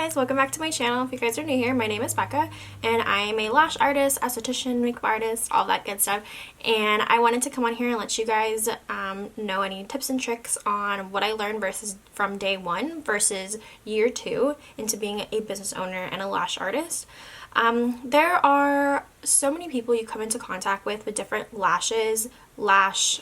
guys, welcome back to my channel. If you guys are new here, my name is Becca and I am a lash artist, esthetician, makeup artist, all that good stuff. And I wanted to come on here and let you guys know any tips and tricks on what I learned from day one versus year two into being a business owner and a lash artist. There are so many people you come into contact with different lashes, lash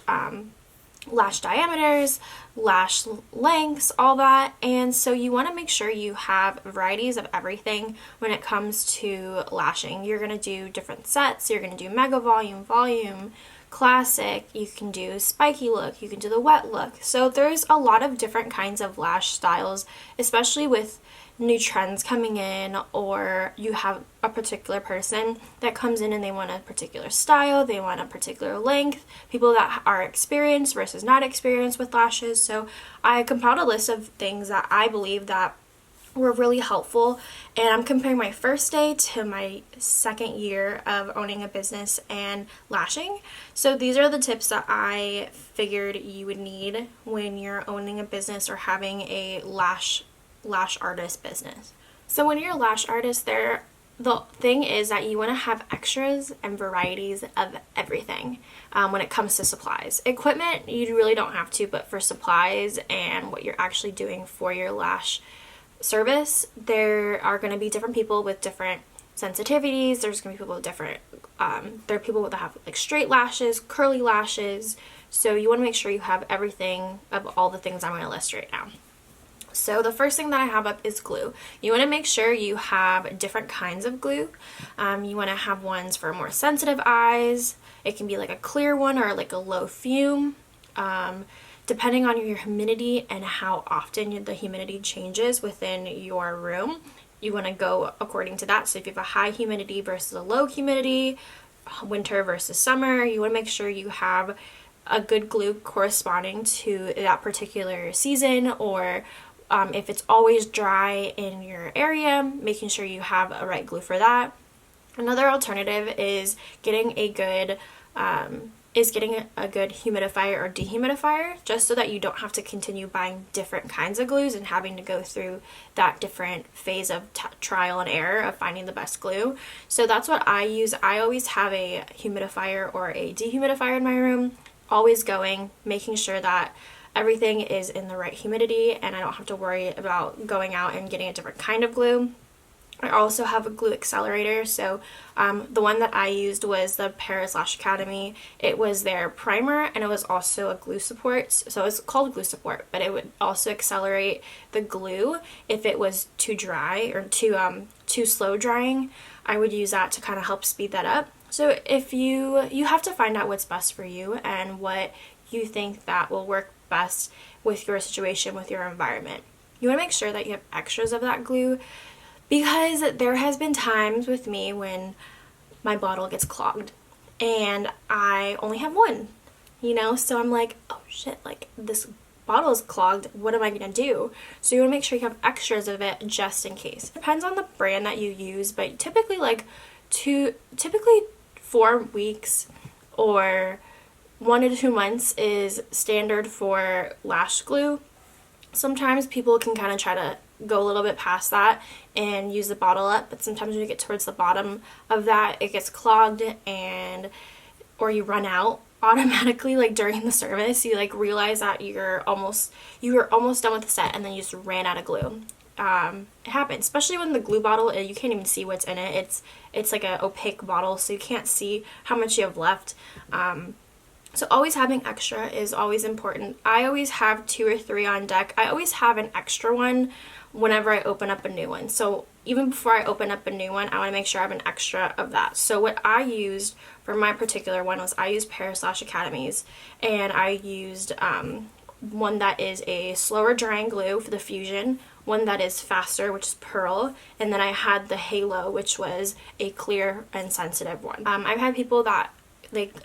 diameters, lash lengths, all that, and so you want to make sure you have varieties of everything when it comes to lashing. You're going to do different sets, you're going to do mega volume, classic, you can do spiky look, you can do the wet look. So there's a lot of different kinds of lash styles, especially with new trends coming in, or you have a particular person that comes in and they want a particular style, they want a particular length, people that are experienced versus not experienced with lashes. So I compiled a list of things that I believe that were really helpful, and I'm comparing my first day to my second year of owning a business and lashing. So these are the tips that I figured you would need when you're owning a business or having a lash artist business. So when you're a lash artist, the thing is that you want to have extras and varieties of everything when it comes to supplies. Equipment, you really don't have to, but for supplies and what you're actually doing for your lash service, there are going to be different people with different sensitivities. There's going to be people with different, there are people that have like straight lashes, curly lashes. So you want to make sure you have everything of all the things I'm going to list right now. So the first thing that I have up is glue. You want to make sure you have different kinds of glue. You want to have ones for more sensitive eyes. It can be like a clear one or like a low fume. Depending on your humidity and how often the humidity changes within your room, you want to go according to that. So if you have a high humidity versus a low humidity, winter versus summer, you want to make sure you have a good glue corresponding to that particular season, or if it's always dry in your area, making sure you have a right glue for that. Another alternative is getting a good humidifier or dehumidifier, just so that you don't have to continue buying different kinds of glues and having to go through that different phase of trial and error of finding the best glue. So that's what I use. I always have a humidifier or a dehumidifier in my room, always going, making sure that everything is in the right humidity and I don't have to worry about going out and getting a different kind of glue. I also have a glue accelerator. So the one that I used was the Paris Lash Academy. It was their primer and it was also a glue support. So it's called glue support, but it would also accelerate the glue if it was too dry or too slow drying. I would use that to kind of help speed that up. So if you have to find out what's best for you and what you think that will work best with your situation, with your environment. You want to make sure that you have extras of that glue, because there has been times with me when my bottle gets clogged and I only have one, so I'm like, oh shit, like this bottle is clogged, what am I gonna do? So you want to make sure you have extras of it just in case. Depends on the brand that you use, but typically 4 weeks or 1 to 2 months is standard for lash glue. Sometimes people can kind of try to go a little bit past that and use the bottle up, but sometimes when you get towards the bottom of that, it gets clogged or you run out automatically, like during the service. You like realize that you were almost done with the set and then you just ran out of glue. It happens, especially when the glue bottle, you can't even see what's in it. It's like an opaque bottle, so you can't see how much you have left. So always having extra is always important. I always have 2 or 3 on deck. I always have an extra one whenever I open up a new one. So even before I open up a new one, I want to make sure I have an extra of that. So what I used for my particular one was I used Paris Lash Academies, and I used one that is a slower drying glue for the fusion, one that is faster, which is Pearl, and then I had the Halo, which was a clear and sensitive one. I've had people that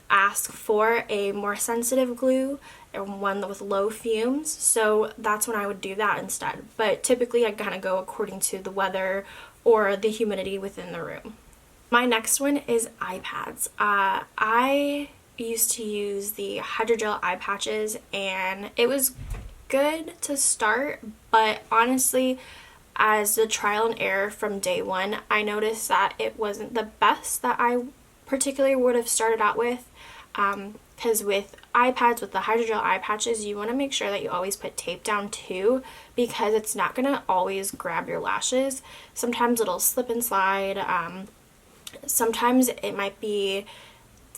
ask for a more sensitive glue and one with low fumes, so that's when I would do that instead. But typically I kind of go according to the weather or the humidity within the room. My next one is eye pads. I used to use the Hydrogel Eye Patches and it was good to start, but honestly as the trial and error from day one, I noticed that it wasn't the best that I particularly would have started out with. Because with eye pads, with the hydrogel eye patches, you want to make sure that you always put tape down too, because it's not going to always grab your lashes. Sometimes it'll slip and slide. Sometimes it might be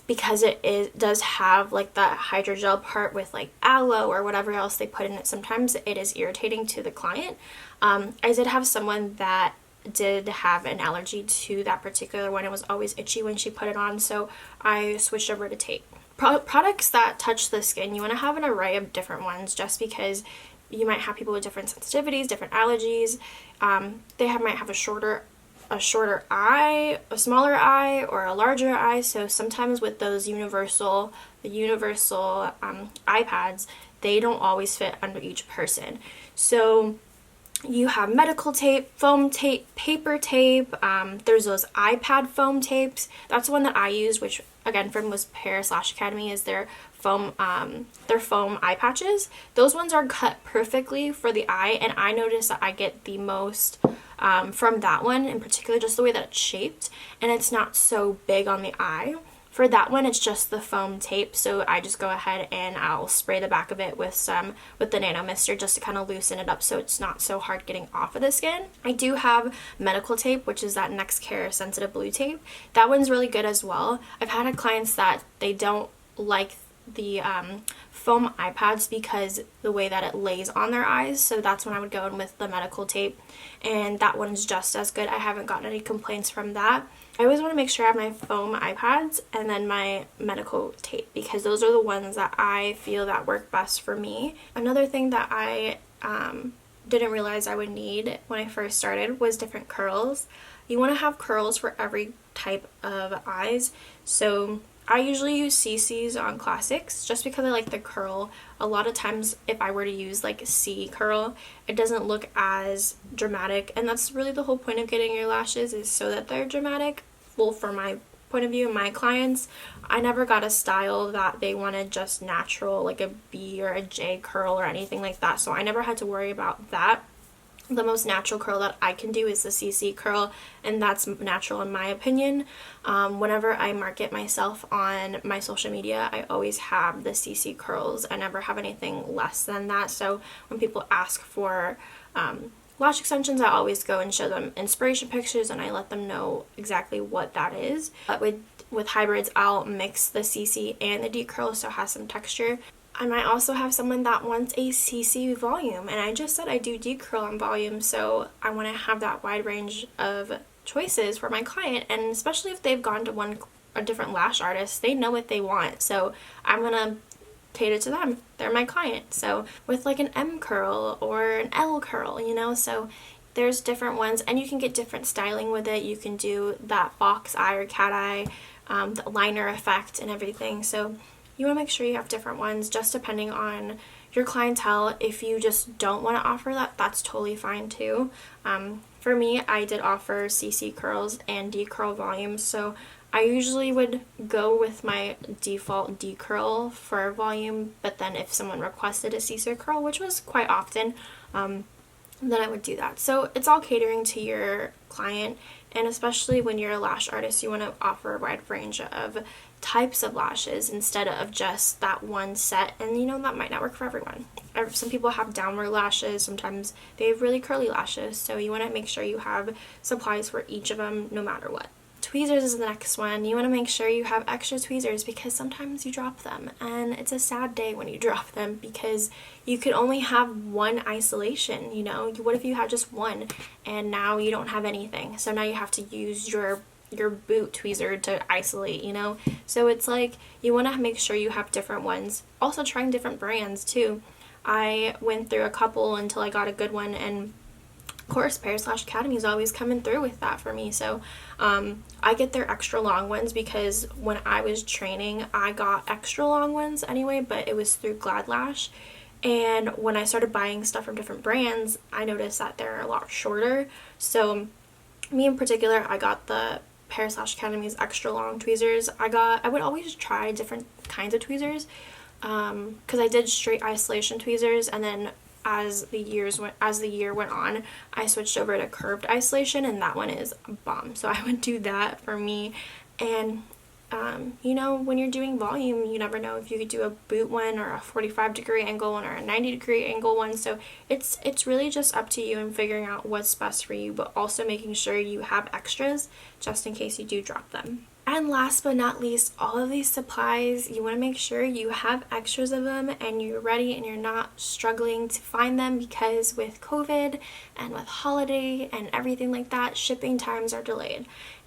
because it does have like that hydrogel part with like aloe or whatever else they put in it. Sometimes it is irritating to the client. I did have someone that did have an allergy to that particular one. It was always itchy when she put it on, so I switched over to tape. Products that touch the skin, you want to have an array of different ones, just because you might have people with different sensitivities, different allergies. Might have a shorter eye, a smaller eye, or a larger eye. So sometimes with those universal eye pads, they don't always fit under each person. So you have medical tape, foam tape, paper tape. There's those iPad foam tapes. That's the one that I used, which again from was Paris Academy, is their foam eye patches. Those ones are cut perfectly for the eye, and I noticed that I get the most from that one in particular, just the way that it's shaped, and it's not so big on the eye. For that one, it's just the foam tape, so I just go ahead and I'll spray the back of it with the Nano Mister just to kind of loosen it up so it's not so hard getting off of the skin. I do have medical tape, which is that NextCare sensitive blue tape. That one's really good as well. I've had clients that they don't like the foam eye pads because the way that it lays on their eyes, so that's when I would go in with the medical tape, and that one's just as good. I haven't gotten any complaints from that. I always want to make sure I have my foam eye pads and then my medical tape, because those are the ones that I feel that work best for me. Another thing that I didn't realize I would need when I first started was different curls. You want to have curls for every type of eyes, so I usually use CCs on classics just because I like the curl. A lot of times if I were to use like a C curl, it doesn't look as dramatic, and that's really the whole point of getting your lashes, is so that they're dramatic. Well, from my point of view, my clients, I never got a style that they wanted just natural, like a B or a J curl or anything like that, so I never had to worry about that. The most natural curl that I can do is the CC curl, and that's natural in my opinion. Whenever I market myself on my social media, I always have the CC curls. I never have anything less than that. So when people ask for lash extensions, I always go and show them inspiration pictures, and I let them know exactly what that is. But with hybrids, I'll mix the CC and the D curl so it has some texture. I might also have someone that wants a CC volume, and I just said I do decurl on volume, so I want to have that wide range of choices for my client, and especially if they've gone to a different lash artist, they know what they want, so I'm gonna cater to them. They're my client. So with like an M curl or an L curl, you know, so there's different ones, and you can get different styling with it. You can do that fox eye or cat eye, the liner effect and everything, so you want to make sure you have different ones just depending on your clientele. If you just don't want to offer that, that's totally fine too. For me, I did offer CC curls and D curl volumes, so I usually would go with my default D curl for volume, but then if someone requested a CC curl, which was quite often, then I would do that. So it's all catering to your client, and especially when you're a lash artist, you want to offer a wide range of types of lashes instead of just that one set, and you know that might not work for everyone. Some people have downward lashes, sometimes they have really curly lashes, so you want to make sure you have supplies for each of them no matter what. Tweezers is the next one. You want to make sure you have extra tweezers, because sometimes you drop them, and it's a sad day when you drop them because you could only have one isolation, you know. What if you had just one and now you don't have anything, so now you have to use your boot tweezer to isolate, you know. So it's like you want to make sure you have different ones. Also trying different brands too. I went through a couple until I got a good one, and of course Paris Academy is always coming through with that for me. So I get their extra long ones because when I was training I got extra long ones anyway, but it was through Glad Lash. And when I started buying stuff from different brands, I noticed that they're a lot shorter. So me in particular, I got the Paris Academy's extra long tweezers. I would always try different kinds of tweezers because I did straight isolation tweezers, and then as the year went on, I switched over to curved isolation, and that one is a bomb. So I would do that for me. And you know, when you're doing volume, you never know if you could do a boot one or a 45-degree angle one or a 90-degree angle one. So it's really just up to you and figuring out what's best for you, but also making sure you have extras just in case you do drop them. And last but not least, all of these supplies, you want to make sure you have extras of them and you're ready and you're not struggling to find them, because with COVID and with holiday and everything like that, shipping times are delayed.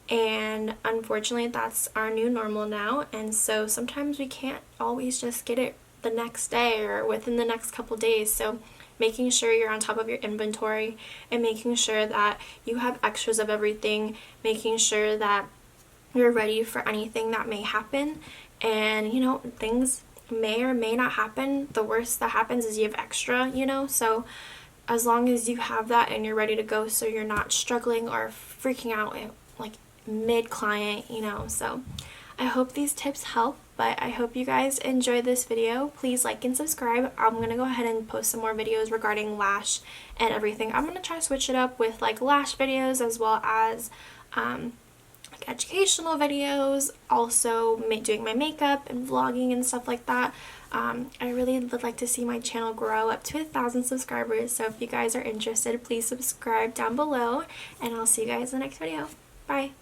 And unfortunately, that's our new normal now. And so sometimes we can't always just get it the next day or within the next couple days. So making sure you're on top of your inventory and making sure that you have extras of everything, making sure that you're ready for anything that may happen. And, you know, things may or may not happen. The worst that happens is you have extra, you know. So as long as you have that and you're ready to go, so you're not struggling or freaking out like mid-client, you know. So I hope these tips help, but I hope you guys enjoyed this video. Please like and subscribe. I'm gonna go ahead and post some more videos regarding lash and everything. I'm gonna try to switch it up with like lash videos as well as like educational videos, also doing my makeup and vlogging and stuff like that. I really would like to see my channel grow up to 1,000 subscribers, so if you guys are interested, please subscribe down below, and I'll see you guys in the next video. Bye!